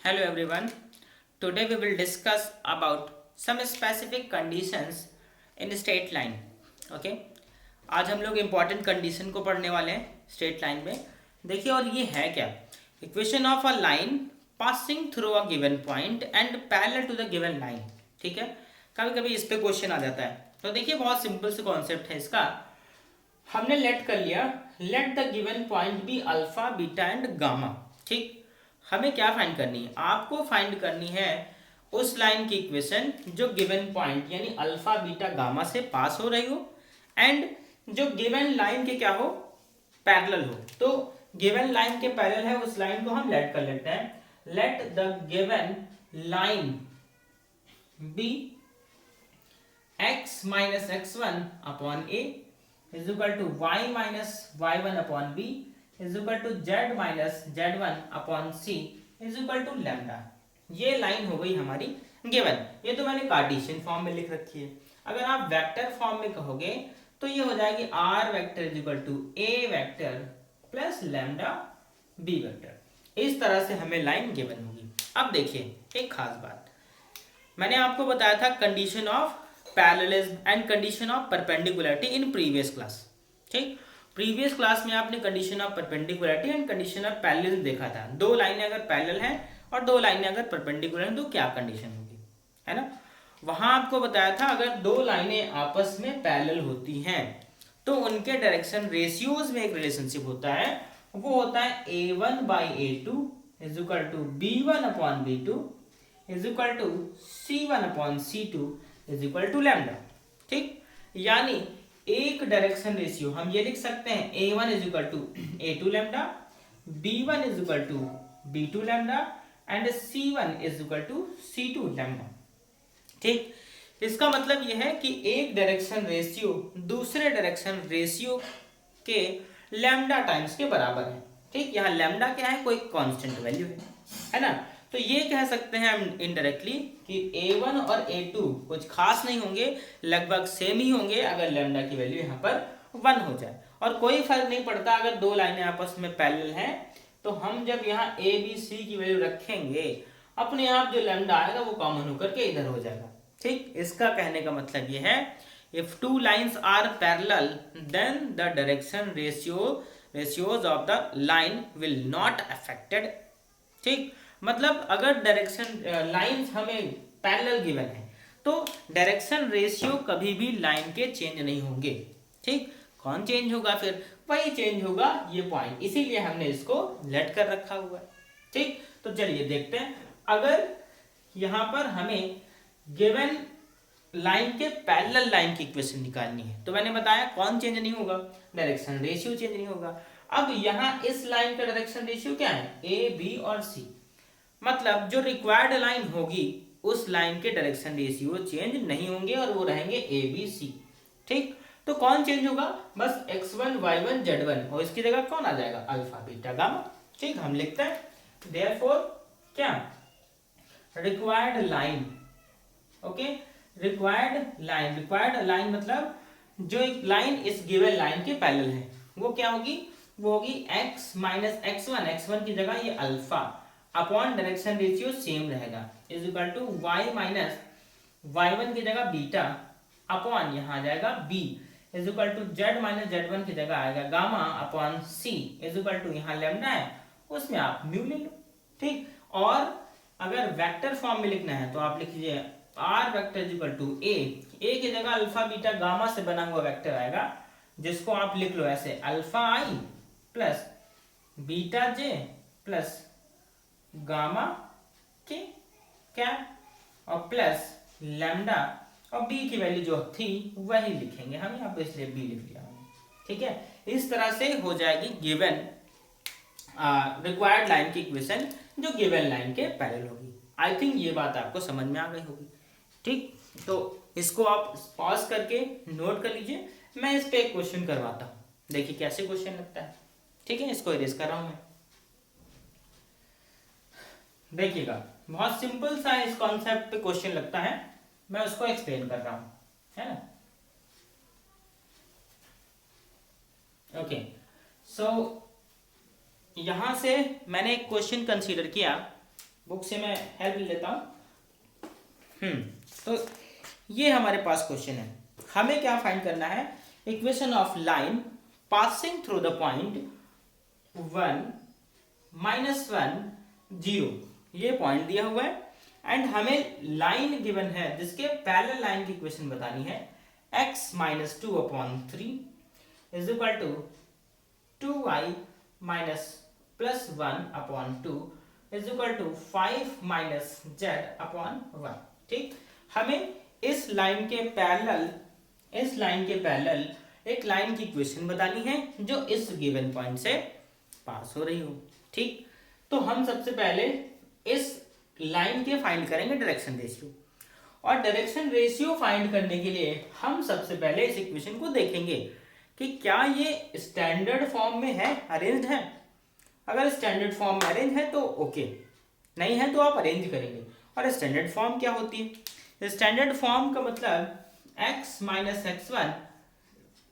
Hello everyone. Today we will discuss about some specific conditions in straight line. Okay? आज हम लोग important condition को पढ़ने वाले हैं स्ट्रेट लाइन में. देखिए और ये है क्या? Equation of a line passing through a given point and parallel to the given line. ठीक है, कभी कभी इस पे क्वेश्चन आ जाता है. तो देखिए बहुत सिंपल से कॉन्सेप्ट है इसका. हमने लेट कर लिया, let the given point be alpha beta and gamma. ठीक, हमें क्या फाइंड करनी है? आपको फाइंड करनी है उस लाइन की इक्वेशन जो गिवन पॉइंट यानी अल्फा बीटा गामा से पास हो रही हो एंड जो गिवन लाइन के क्या हो, पैरेलल हो. तो गिवन लाइन के पैरेलल है उस लाइन को हम लेट कर लेते हैं. Let the given line be x minus x1 upon a is equal to y minus y1 upon b is equal to z minus z1 upon c is equal to lambda. ये line हो गई हमारी given. ये तो मैंने Cartesian form में लिख रखी है. अगर आप वेक्टर फॉर्म में कहोगे तो ये हो जाएगी r vector is equal to a vector plus lambda b vector. इस तरह से हमें लाइन गिवन होगी. अब देखिए एक खास बात मैंने आपको बताया था, condition of parallelism and condition of perpendicularity in previous class. ठीक, प्रीवियस क्लास में आपने condition of perpendicularity and condition of parallelism देखा था. दो लाइनें अगर पैरेलल हैं और दो लाइनें अगर परपेंडिकुलर हैं तो क्या कंडीशन होगी, है ना. वहां आपको बताया था अगर दो लाइनें आपस में पैरेलल होती हैं तो उनके डायरेक्शन रेशियोज में एक रिलेशनशिप होता है. वो होता है a1 by a2 is equal to b1 upon b2 is equal to c1 upon c2 is equal to lambda. ठीक, यानी एक डायरेक्शन रेशियो हम ये लिख सकते हैं a1 is equal to a2 lambda, b1 is equal to b2 lambda and c1 is equal to c2 lambda. ठीक, इसका मतलब यह है कि एक डायरेक्शन रेशियो दूसरे डायरेक्शन रेशियो के लैम्डा टाइम्स के बराबर है. ठीक, यहाँ लैम्डा क्या है? कोई कांस्टेंट वैल्यू है ना. तो ये कह सकते हैं हम इनडायरेक्टली कि a1 और a2 कुछ खास नहीं होंगे, लगभग सेम ही होंगे अगर लैम्डा की वैल्यू यहाँ पर 1 हो जाए. और कोई फर्क नहीं पड़ता अगर दो लाइनें आपस में पैरेलल हैं तो हम जब यहाँ a b c की वैल्यू रखेंगे अपने आप जो लैम्डा आएगा वो कॉमन होकर के इधर हो जाएगा. ठीक, इसका कहने का मतलब ये है if two lines are parallel then the direction ratios of the line will not affected. ठीक, मतलब अगर डायरेक्शन लाइंस हमें पैरेलल गिवन है तो डायरेक्शन रेशियो कभी भी लाइन के चेंज नहीं होंगे. ठीक, कौन चेंज होगा? फिर वही चेंज होगा ये पॉइंट, इसीलिए हमने इसको लेट कर रखा हुआ है. ठीक, तो चलिए देखते हैं. अगर यहां पर हमें गिवन लाइन के पैरेलल लाइन की इक्वेशन निकालनी है तो मैंने बताया कौन चेंज नहीं होगा? डायरेक्शन रेशियो चेंज नहीं होगा. अब यहाँ इस लाइन का डायरेक्शन रेशियो क्या है? ए बी और सी. मतलब जो रिक्वायर्ड लाइन होगी उस लाइन के डायरेक्शन रेशियो चेंज नहीं होंगे और वो रहेंगे ए बी सी. ठीक, तो कौन चेंज होगा? बस x1 y1 z1 और इसकी जगह कौन आ जाएगा? Alpha beta gamma. ठीक, हम लिखते हैं देयरफॉर क्या required line. Okay, required line मतलब जो एक लाइन इस गिवन लाइन के पैरेलल है वो क्या होगी? वो होगी x माइनस x1 की जगह ये alpha upon direction ratio same रहेगा is equal to y minus y1 की जगह बीटा अपॉन यहाँ आ जाएगा b is equal to z minus z1 की जगह आएगा gamma upon c is equal to यहाँ लैम्डा है उसमें आप म्यू ले लो. ठीक, और अगर वेक्टर फॉर्म में लिखना है तो आप लिख लीजिए r vector is equal to a की जगह अल्फा बीटा गामा से बना हुआ वेक्टर आएगा जिसको आप लिख लो ऐसे alpha i plus beta j plus gamma के कैप और प्लस लैम्डा और b की वैल्यू जो थी वही लिखेंगे हम यहाँ पे इसलिए b लिख लिया हमने. ठीक है, इस तरह से हो जाएगी गिवन रिक्वायर्ड लाइन की इक्वेशन जो गिवन लाइन के पैरेलल होगी. आई थिंक ये बात आपको समझ में आ गई होगी. ठीक, तो इसको आप पॉज करके नोट कर लीजिए. मैं इस पे एक क्वेश्चन करवाता हूँ, देखिए कैसे क्वेश्चन लगता है. ठीक है, इसको इरेज कर रहा हूं मैं. देखिएगा बहुत सिंपल सा इस कॉन्सेप्ट पे क्वेश्चन लगता है, मैं उसको एक्सप्लेन कर रहा हूं, है ना. ओके, सो यहां से मैंने एक क्वेश्चन कंसीडर किया बुक से मैं हेल्प ले लेता हूँ। तो ये हमारे पास क्वेश्चन है, हमें क्या फाइंड करना है, equation of line passing through the point 1 -1 0, ये पॉइंट दिया हुआ है एंड हमें लाइन गिवन है जिसके पैरेलल लाइन की इक्वेशन बतानी है, x - 2/3 is equal to 2y +1/2 is equal to 5 - z/1। ठीक, हमें इस लाइन के पैरेलल एक लाइन की इक्वेशन बतानी है जो इस गिवन पॉइंट से पास हो रही हो। ठीक, तो हम सबसे पहले इस लाइन के फाइंड करेंगे डायरेक्शन रेशियो, और डायरेक्शन रेशियो फाइंड करने के लिए हम सबसे पहले इस इक्वेशन को देखेंगे कि क्या ये स्टैंडर्ड फॉर्म में है, अरेंज्ड है। अगर स्टैंडर्ड फॉर्म में अरेंज है तो ओके, नहीं है तो आप अरेंज करेंगे। और स्टैंडर्ड फॉर्म क्या होती है, स्टैंडर्ड फॉर्म का मतलब x - x1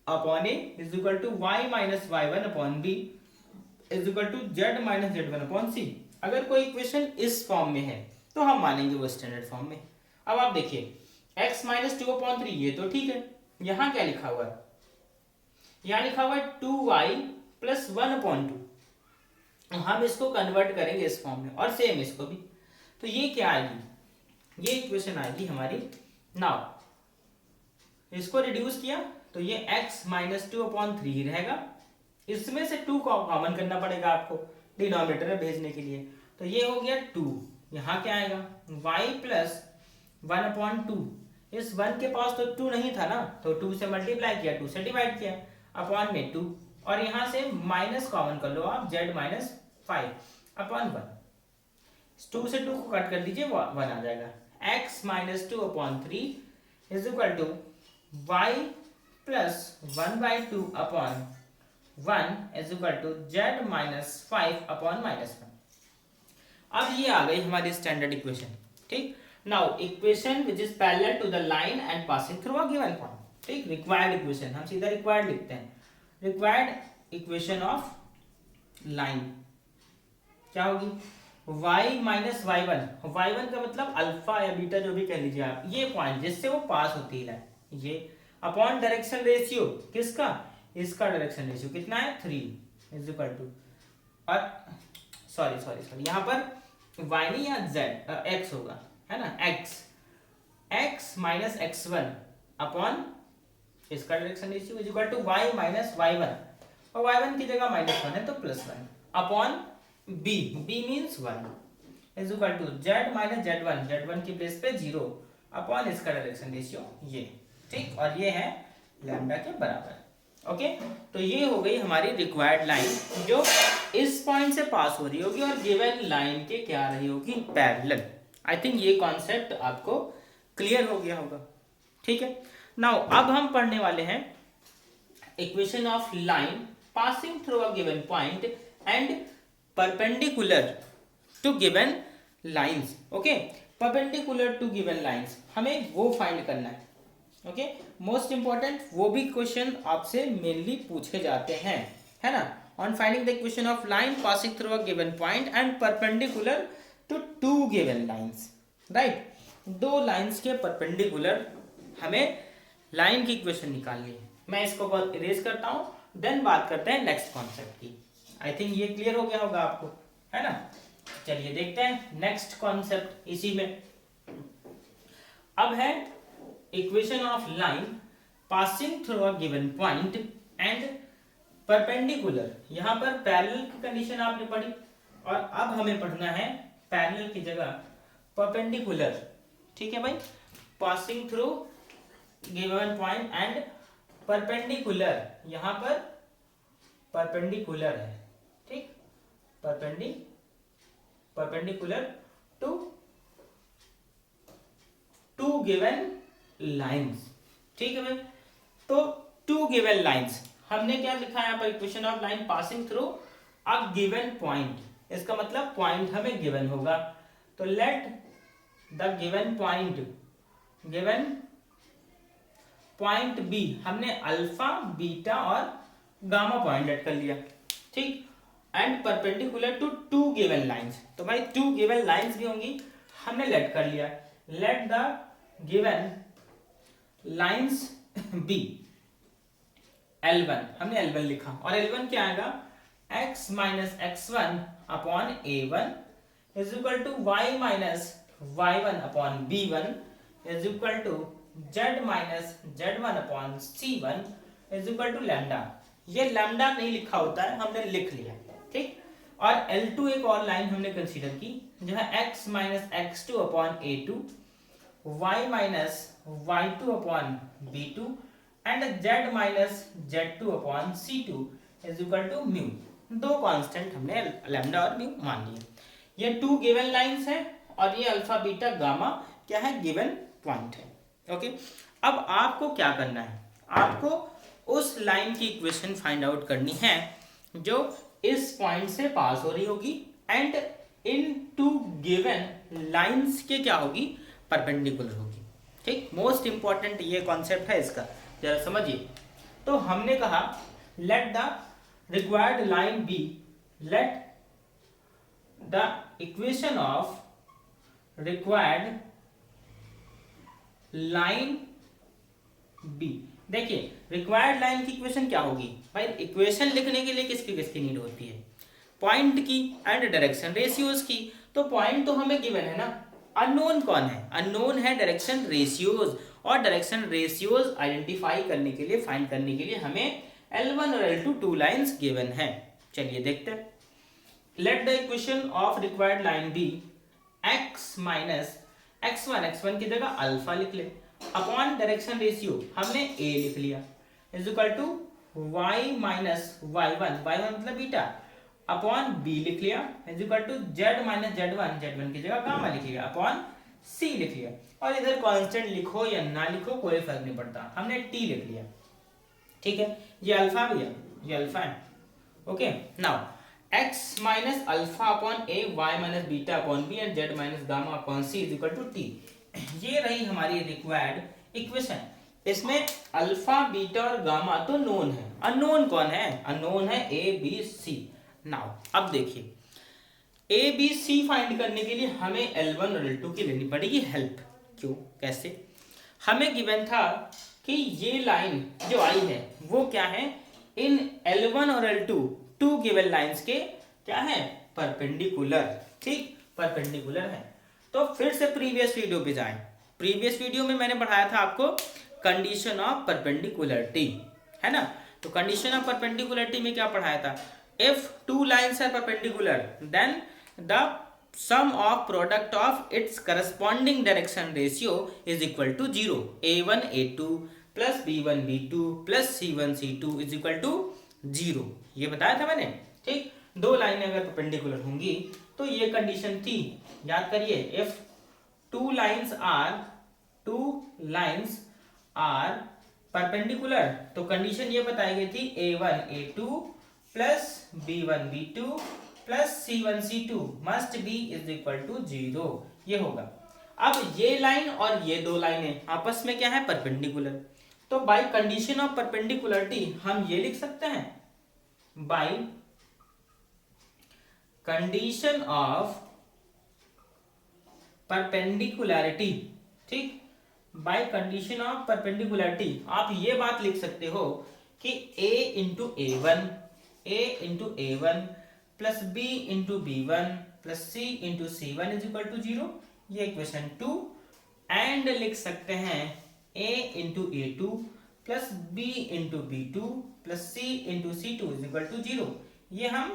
upon a is equal to y - y1 upon b is equal to z - z1 upon c। अगर कोई इक्वेशन इस फॉर्म में है तो हम मानेंगे वो स्टैंडर्ड फॉर्म में। अब आप देखिए x - 2/3 ये तो ठीक है, यहाँ क्या लिखा हुआ है, यहाँ लिखा हुआ है 2y + 1/2। हम इसको कन्वर्ट करेंगे इस फॉर्म में और सेम इसको भी, तो ये क्या आएगी, ये इक्वेशन आएगी हमारी। नाउ इसको रिड्यूस किया तो ये x - 2/3 रहेगा, इसमें से 2 को कॉमन करना पड़ेगा आपको डिनोमिनेटर में भेजने के लिए, तो ये हो गया 2। यहाँ क्या आएगा y + 1/2, इस 1 के पास तो 2 नहीं था ना, तो 2 से मल्टीप्लाई किया, 2 से डिवाइड किया, अपॉन में 2, और यहाँ से माइनस कॉमन कर लो आप, z - 5/1, 2 से 2 को कट कर दीजिए, 1 आ जाएगा। x - 2/3 is equal to y + 1/2/1 is equal to z - 5/-1। अब ये आ गई हमारी स्टैंडर्ड इक्वेशन। ठीक, now equation which is parallel to the line and passing through a given point. ठीक, रिक्वायर्ड इक्वेशन, हम सीधा रिक्वायर्ड लिखते हैं, रिक्वायर्ड इक्वेशन ऑफ लाइन क्या होगी, y - y1, y1 का मतलब अल्फा या बीटा जो भी कह लीजिए आप, ये पॉइंट जिससे वो पास होती है ये, अपॉन डायरेक्शन रेशियो किसका, इसका डायरेक्शन रेशियो कितना है 3 इज इक्वल टू, और सॉरी यहाँ पर y नहीं या z x होगा, है ना, x - x1 अपॉन इसका direction ratio is equal to y - y1, और y1 की जगह -1 है तो +1 upon b means 1 is equal to z - z1 की प्लेस पे 0 अपॉन इसका डायरेक्शन रेशियो ये। ठीक, और ये है लैम्डा के बराबर। ओके, तो ये हो गई हमारी रिक्वायर्ड लाइन जो इस पॉइंट से पास हो रही होगी और गिवन लाइन के क्या रही होगी, पैरेलल। आई थिंक ये कॉन्सेप्ट आपको क्लियर हो गया होगा। ठीक है, नाउ अब हम पढ़ने वाले हैं equation of line passing through a given point and perpendicular to given lines. Okay, perpendicular to given lines हमें वो फाइंड करना है। ओके, मोस्ट इंपॉर्टेंट वो भी क्वेश्चन आपसे मेनली पूछे जाते हैं, है ना, on finding the equation of line passing through a given point and perpendicular to 2 given lines. Right, 2 lines के परपेंडिकुलर हमें लाइन की इक्वेशन निकालनी है। मैं इसको इरेज करता हूं, देन बात करते हैं नेक्स्ट कॉन्सेप्ट की। आई थिंक ये क्लियर हो गया होगा आपको, है ना। चलिए देखते हैं नेक्स्ट कॉन्सेप्ट इसी में। अब है equation of line passing through a given point and perpendicular. यहां पर पैरेलल की कंडीशन आपने पढ़ी, और अब हमें पढ़ना है पैरेलल की जगह परपेंडिकुलर। ठीक है भाई, passing through given point and perpendicular, यहां पर परपेंडिकुलर है। ठीक, परपेंडिकुलर टू 2 गिवन लाइंस। ठीक है भाई, तो 2 गिवन लाइंस हमने क्या लिखा है यहाँ पर, equation of line passing through a given point, इसका मतलब पॉइंट हमें गिवन होगा, तो let the given point be, हमने अल्फा बीटा और गामा पॉइंट लेट कर लिया। ठीक, and perpendicular to two given lines. तो भाई टू गिवन लाइंस भी होंगी, हमने लेट कर लिया। Let the given lines be L1, हमने L1 लिखा और L1 क्या आएगा, x minus x1 upon A1 is equal to y minus y1 upon B1 is equal to z minus z1 upon C1 is equal to lambda. ये lambda नहीं लिखा होता है, हमने लिख लिया, ठीक। और L2 एक और लाइन हमने कंसीडर की जो है x minus x2 upon A2 y minus y2 upon B2 and z minus z2 upon C2 is equal to mu. दो कांस्टेंट हमने लैम्डा और म्यू मान लिए। ये टू गिवन लाइंस हैं और ये अल्फा बीटा गामा क्या है, गिवन पॉइंट है। ओके, अब आपको क्या करना है, आपको उस लाइन की इक्वेशन फाइंड आउट करनी है जो इस पॉइंट से पास हो रही होगी and in two given lines के क्या होगी, परपेंडिकुलर होगी, ठीक। मोस्ट इंपॉर्टेंट ये कॉन्सेप्ट है इसका, जरा समझिए। तो हमने कहा let the required line be, let the equation of required line be. देखिए रिक्वायर्ड लाइन की इक्वेशन क्या होगी भाई, इक्वेशन लिखने के लिए किसकी किसकी नीड होती है, पॉइंट की एंड डायरेक्शन रेशियोज की। तो पॉइंट तो हमें गिवन है ना, अननोन कौन है, अननोन है डायरेक्शन रेशियोज, और डायरेक्शन रेशियोज आइडेंटिफाई करने के लिए, फाइंड करने के लिए हमें L1 और L2 टू लाइंस गिवन है। चलिए देखते हैं। Let the equation of required line be x minus x1 की जगह अल्फा लिख ले अपॉन डायरेक्शन रेशियो हमने a लिख लिया is equal to y minus y1 मतलब बीटा अपॉन b लिख लिया is equal to z minus z1 की जगह गामा लिख लिया अपॉन c लिख लिया। और इधर कांस्टेंट लिखो या ना लिखो कोई फर्क नहीं पड़ता, हमने t लिख लिया, ठीक है। ये अल्फा भी है, ये अल्फा है। Okay, now x minus alpha upon a, y minus beta upon b and z minus gamma upon c is equal to t। ये रही हमारी रिक्वायर्ड इक्वेशन। इसमें अल्फा बीटा और गामा तो नोन है, अननोन कौन है, अननोन है a b c। नाउ अब देखिए ए बी सी फाइंड करने के लिए हमें L1 और L2 की लेनी पड़ेगी हेल्प। क्यों, कैसे, हमें गिवन था कि ये लाइन जो आई है वो क्या है, इन L1 और L2 टू गिवन लाइंस के क्या है, परपेंडिकुलर, ठीक, परपेंडिकुलर है। तो फिर से प्रीवियस वीडियो पे जाएं। प्रीवियस वीडियो में मैंने पढ़ाया था आपको कंडीशन ऑफ परपेंडिकुलरिटी, है ना। तो कंडीशन ऑफ परपेंडिकुलरिटी में क्या पढ़ाया था, if two lines are perpendicular then the sum of product of its corresponding direction ratio is equal to 0, a1 a2 plus b1 b2 plus c1 c2 is equal to 0। ये बताया था मैंने, ठीक। दो लाइनें अगर परपेंडिकुलर होंगी तो ये कंडीशन थी, याद करिए, if two lines are perpendicular तो कंडीशन ये बताई गई थी a1 a2 plus b1 b2 plus C1 C2 must be is equal to 0, ये होगा। अब ये लाइन और ये दो लाइनें आपस में क्या है, परपेंडिकुलर। तो बाय कंडीशन ऑफ परपेंडिकुलरिटी हम ये लिख सकते हैं, बाय कंडीशन ऑफ परपेंडिकुलरिटी, ठीक, बाय कंडीशन ऑफ परपेंडिकुलरिटी आप ये बात लिख सकते हो कि a into A1 plus b into B1 plus c into C1 is equal to 0, ये इक्वेशन 2। एंड लिख सकते हैं a into A2 plus b into B2 plus c into C2 is equal to 0, ये हम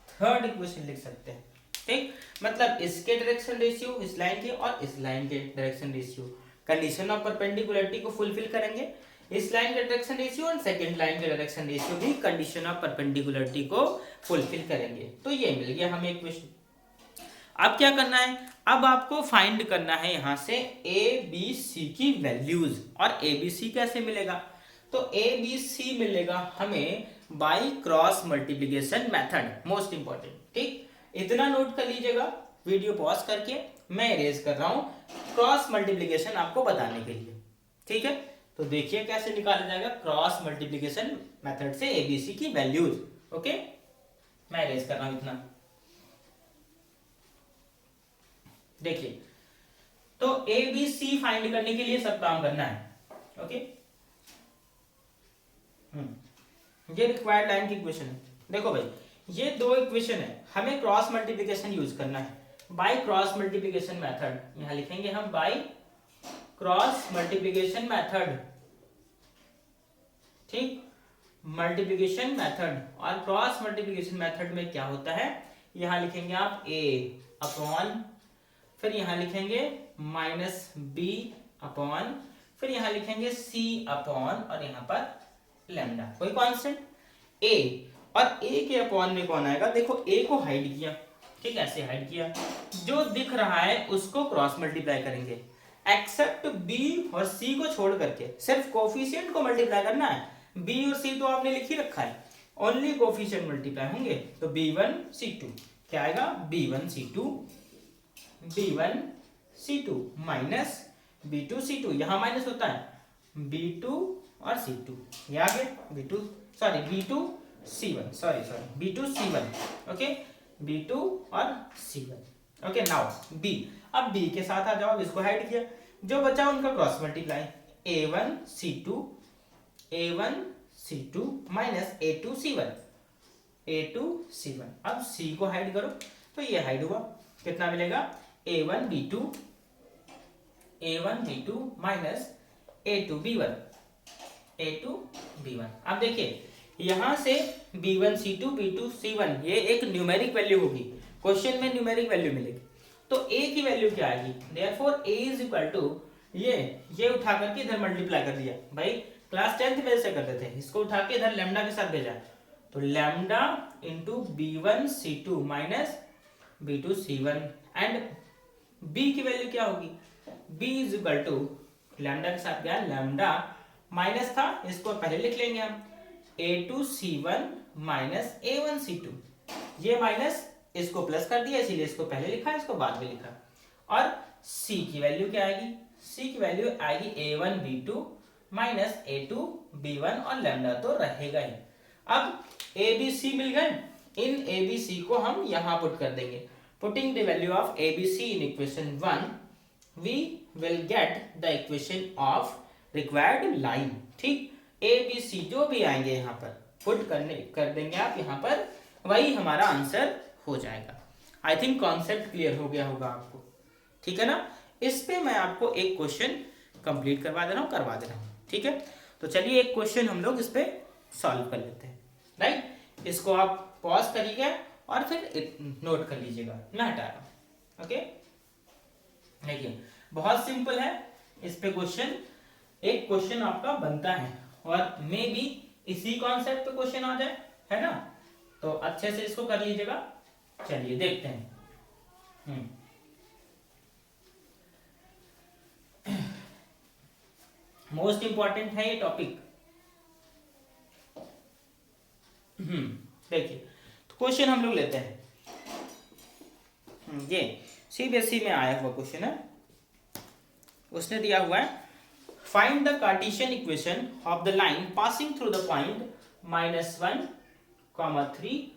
थर्ड इक्वेशन लिख सकते हैं, ठीक। मतलब इसके डायरेक्शन रेशियो, इस लाइन के और इस लाइन के direction ratio condition of perpendicularity को फुलफिल करेंगे। इस लाइन का डायरेक्शन रेशियो और सेकंड लाइन का डायरेक्शन रेशियो भी कंडीशन ऑफ परपेंडिकुलरिटी को फुलफिल करेंगे। तो ये मिल गया हमें इक्वेशन। अब क्या करना है, अब आपको फाइंड करना है यहां से ए बी सी की वैल्यूज। और ए बी सी कैसे मिलेगा, तो ए बी सी मिलेगा हमें by cross multiplication method, most important, ठीक। इतना नोट कर लीजिएगा, वीडियो पॉज करके मैं इरेज कर रहा हूं क्रॉस मल्टीप्लिकेशन आपको बताने के लिए, ठीक है। तो देखिए कैसे निकाला जाएगा क्रॉस मल्टीप्लिकेशन मेथड से एबीसी की वैल्यूज। ओके, मैं अरेंज कर रहा हूं इतना। देखिए, तो ए बी सी फाइंड करने के लिए सब काम करना है। ओके, ये रिक्वायर्ड लाइन की इक्वेशन है। देखो भाई, ये दो इक्वेशन है, हमें क्रॉस मल्टीप्लिकेशन यूज करना है बाय क्रॉस मल्टीप्लिकेशन मेथड। यहां लिखेंगे हम बाय क्रॉस मल्टीप्लिकेशन मेथड। ठीक, मल्टीप्लिकेशन मेथड, और क्रॉस मल्टीप्लिकेशन मेथड में क्या होता है, यहां लिखेंगे आप a अपॉन, फिर यहां लिखेंगे माइनस बी अपॉन, फिर यहां लिखेंगे c अपॉन, और यहां पर लैम्डा, कोई कांस्टेंट a, और a के अपॉन में कौन आएगा, देखो a को हाइड किया, ठीक, ऐसे हाइड किया, जो दिख रहा है उसको क्रॉस मल्टीप्लाई करेंगे, एक्सेप्ट b और c को छोड़ करके, सिर्फ कोफिशिएंट को मल्टीप्लाई करना है। b और c तो आपने लिख ही रखा है, ओनली कोफिशिएंट मल्टीप्लाई होंगे, तो b1 c2 क्या आएगा, b1 c2 minus b2 c2, यहां माइनस होता है b2 और c2, ये आ गया b2 c1, b2 c1, okay, b2 और c1, ओके। नाउ b, अब b के साथ आ जाओ, इसको हाइड किया, जो बचा उनका cross multiply, a1 c2 minus a2 c1, अब c को हाइड करो, तो ये हाइड हुआ, कितना मिलेगा, a1 b2 minus a2 b1। अब देखिए, यहां से b1 c2 b2 c1, ये एक न्यूमेरिक वैल्यू होगी, क्वेश्चन में न्यूमेरिक वैल्यू मिलेगी, तो a की वैल्यू क्या आएगी, therefore a is equal to, ये उठा करके इधर मल्टीप्लाई कर दिया, भाई क्लास 10th में ऐसे करते थे, इसको उठा के इधर लैम्डा के साथ भेजा, तो lambda into b1 c2 minus b2 c1, and b की वैल्यू क्या होगी, b is equal to, lambda के साथ गया लैम्डा, माइनस था, इसको पहले लिख लेंगे हम, a2 c1 minus a1 c2, ये माइनस इसको प्लस कर दिया, इसीलिए इसको पहले लिखा, इसको बाद में लिखा, और c की वैल्यू क्या आएगी, c की वैल्यू आएगी a1 b2 minus a2 b1, और लैम्डा तो रहेगा ही। अब a b c मिल गए, इन a b c को हम यहां पुट कर देंगे, putting the value of a b c in equation 1, we will get the equation of required line. ठीक, ए बी सी जो भी आएंगे यहाँ पर पुट कर देंगे आप यहाँ पर, वही हमारा आंसर हो जाएगा। आई थिंक कॉन्सेप्ट क्लियर हो गया होगा आपको, ठीक है ना। इस पे मैं आपको एक क्वेश्चन कंप्लीट करवा दे रहा हूँ, ठीक है। तो चलिए एक क्वेश्चन हम लोग इस पे सॉल्व कर लेते हैं, राइट। इसको आप पॉज करिएगा और फिर नोट कर लीजिएगा, मैं हटा रहा हूँ, ओके। देखिए बहुत सिंपल है, इस पे क्वेश्चन, एक क्वेश्चन आपका बनता है, और मे बी इसी कॉन्सेप्ट पे क्वेश्चन आ जाए, है ना, तो अच्छे से इसको कर लीजिएगा। चलिए देखते हैं। मोस्ट इंपॉर्टेंट है ये टॉपिक। देखिए तो क्वेश्चन हम लोग लेते हैं, ये सीबीएसई में आया हुआ क्वेश्चन है, उसने दिया हुआ है, find the Cartesian equation of the line passing through the point -1, 3,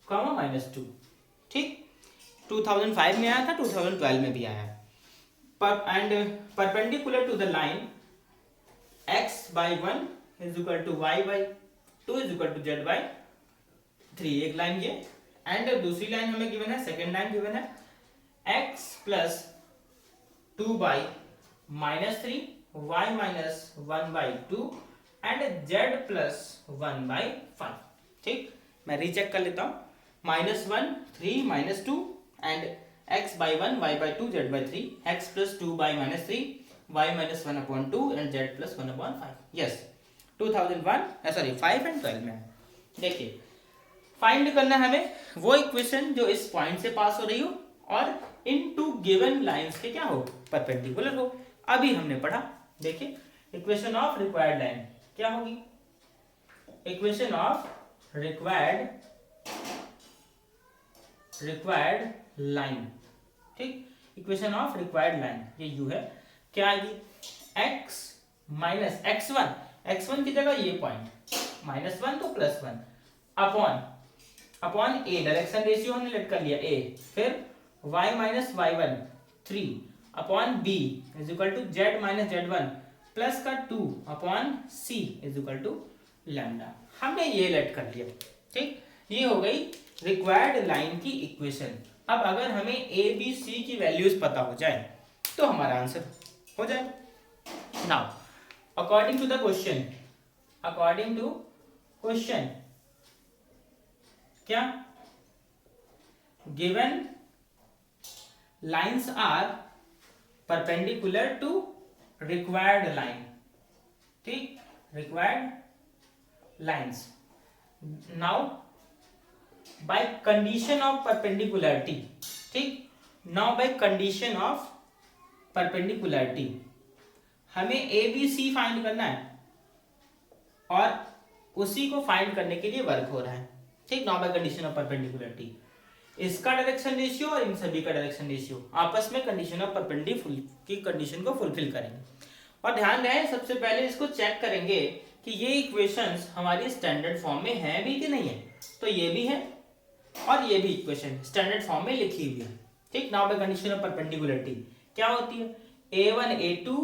-2। ठीक, 2005 में आया था, 2012 में भी आया है। And perpendicular to the line x/1 is equal to y/2 is equal to z/3, एक लाइन ये, एंड दूसरी लाइन हमें गिवन है, सेकेंड लाइन गिवन है x + 2/-3, y - 1/2 एंड z + 1/5। ठीक, मैं रीचेक कर लेता हूं, -1, 3, -2 and x/1, y/2, z/3, x + 2/-3, y - 1/2 and z + 1/5। Yes, 5 and 12 में है। देखिए फाइंड करना है हमें वो इक्वेशन जो इस पॉइंट से पास हो रही हो और इन टू गिवन लाइंस के क्या हो, परपेंडिकुलर हो। अभी हमने पढ़ा, देखिए इक्वेशन ऑफ रिक्वायर्ड लाइन क्या होगी, इक्वेशन ऑफ रिक्वायर्ड लाइन। ठीक, इक्वेशन ऑफ रिक्वायर्ड लाइन ये यू है, क्या आएगी, x माइनस x1 की जगह ये पॉइंट -1 तो +1 upon upon a, direction ratio हमने लेट कर लिया ए, फिर y minus y1 3 upon b is equal to z minus z1 plus का 2 upon c is equal to lambda. हमने ये लेट कर लिया, ठीक। ये हो गई रिक्वायर्ड लाइन की इक्वेशन। अब अगर हमें ए बी सी की वैल्यूज पता हो जाए तो हमारा आंसर हो जाए। Now according to the question, according to question क्या given lines are perpendicular to required line, ठीक, required lines. Now by condition of perpendicularity, ठीक, now by condition of perpendicularity हमें ए बी सी फाइंड करना है और उसी को find करने के लिए वर्क हो रहा है, ठीक। Now by condition of perpendicularity इसका डायरेक्शन रेशियो और इन सभी का डायरेक्शन रेशियो आपस में कंडीशन ऑफ परपेंडिकुलर की कंडीशन को फुलफिल करेंगे। और ध्यान रहे सबसे पहले इसको चेक करेंगे कि ये इक्वेशंस हमारी स्टैंडर्ड फॉर्म में है भी कि नहीं है। तो ये भी है और ये भी इक्वेशन स्टैंडर्ड फॉर्म में लिखी हुई है, ठीक। Now by condition of perpendicularity क्या होती है, a1 a2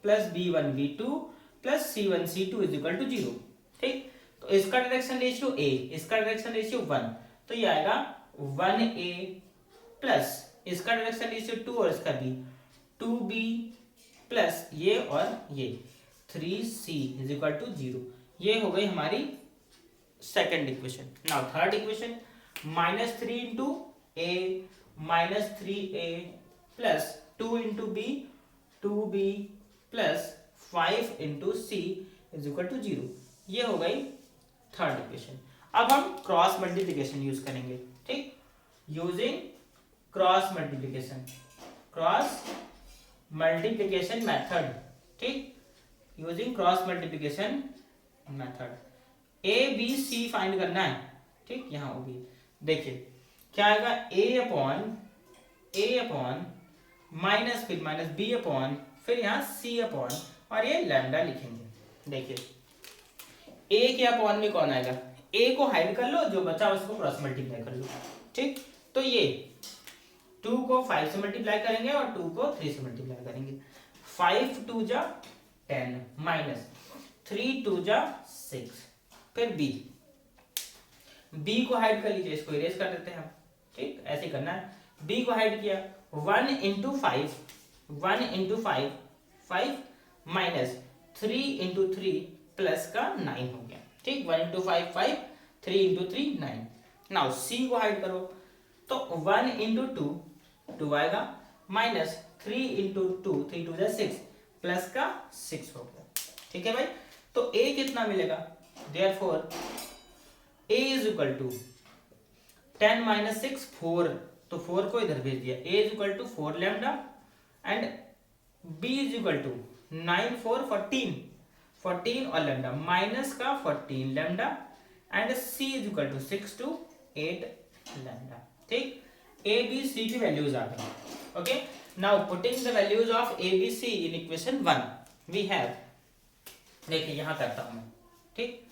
plus b1 b2 plus c1 c2 is equal to 0, ठीक। तो इसका डायरेक्शन रेशियो a, इसका डायरेक्शन रेशियो 1, तो ये आएगा 1a प्लस इसका डायरेक्शन रेशियो 2 और इसका b 2b प्लस ये और ये 3c इज इक्वल टू 0। ये हो गई हमारी second equation. Now third equation -3 into a minus 3a plus 2 into b 2b plus 5 into c is equal to 0। ये हो गई थर्ड इक्वेशन। अब हम क्रॉस मल्टीप्लिकेशन यूज करेंगे, ठीक, using cross multiplication, cross multiplication method, ठीक, using cross multiplication method A B C find करना है, ठीक। यहां होगी, देखिए क्या आएगा ए अपॉन माइनस फिर माइनस बी अपॉन फिर यहाँ सी अपॉन और ये लैम्डा लिखेंगे। देखिए ए के अपॉन में कौन आएगा, ए को हाइड कर लो, जो बचा उसको क्रॉस मल्टीप्लाई कर लो, ठीक। तो ये 2 को 5 से मल्टीप्लाई करेंगे और 2 को 3 से मल्टीप्लाई करेंगे। 5 2 जा 10 माइनस 3 2 जा 6, फिर b को हाइड कर लीजिए, इसको इरेज कर देते हैं हम, ठीक, ऐसे करना है। b को हाइड किया 1 इंटू 5 5 माइनस 3 इंटू 3 प्लस का 9 हो गया, ठीक। 1 इंटू 5 5 3 इंटू 3 9। नाउ c को हाइड करो तो 1 इंटू 2 आएगा माइनस 3 इंटू 2 3 2 6 प्लस का 6 हो गया, ठीक है भाई। तो a कितना मिलेगा, therefore a is equal to 10 minus 6 4, तो 4 को इधर भेज दिया, a is equal to 4 lambda and b is equal to 9 4 14 और लैम्डा माइनस का 14 lambda and c is equal to 6 to 8 lambda, ठीक। a b c की वैल्यूज आ गई, okay. Now putting the values of a b c in equation 1 we have, देखिए यहां करता हूं मैं, ठीक।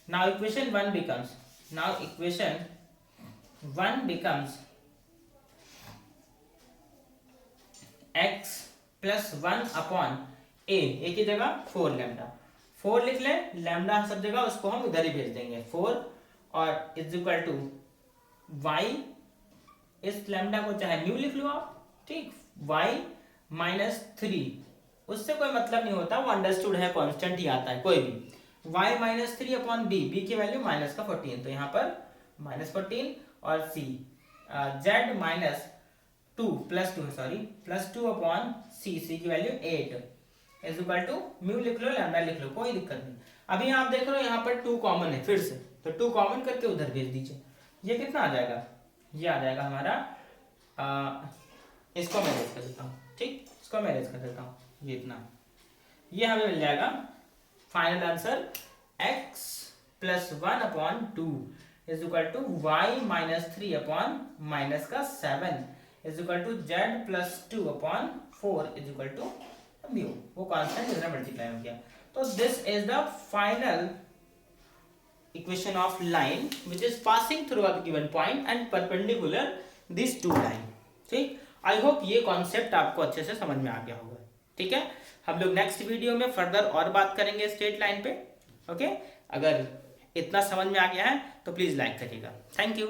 Now equation 1 becomes, now equation 1 becomes x plus 1 upon a की जगह 4 लैम्डा, 4 लिख ले, लैम्डा सब जगह उसको हम इधर ही भेज देंगे 4 और इज इक्वल टू y, इस लैम्डा को चाहे न्यू लिख लो आप, ठीक, y माइनस 3, उससे कोई मतलब नहीं होता, वो अंडरस्टूड है, कांस्टेंट ही आता है कोई भी, y माइनस 3 अपॉन b की वैल्यू माइनस का 14, तो यहाँ पर माइनस 14 और c z minus 2 plus 2 upon c की value 8 is equal to mu लिख लो, लैम्डा लिख लो, कोई दिक्कत नहीं। अभी आप देख रहे हो यहाँ पर 2 कॉमन है फिर से, तो 2 कॉमन करके उधर भेज दीजिए। ये कितना आ जाएगा, ये आ जाएगा हमारा इसको मैं अरेंज कर देता हूँ, ठीक, इसको मैं अरेंज कर देता हूँ, ये इतना, ये हमें मिल जाएगा final answer x plus 1 upon 2 is equal to y minus 3 upon minus का 7 is equal to z plus 2 upon 4 is equal to mu, वो कांस्टेंट इधर मल्टीप्लाई हो गया। तो this is the final equation of line which is passing through a given point and perpendicular this to line. ठीक, I hope ये concept आपको अच्छे से समझ में आ गया होगा। ठीक है, हम लोग नेक्स्ट वीडियो में फर्दर और बात करेंगे स्ट्रेट लाइन पे। ओके, अगर इतना समझ में आ गया है तो प्लीज लाइक करिएगा। Thank you.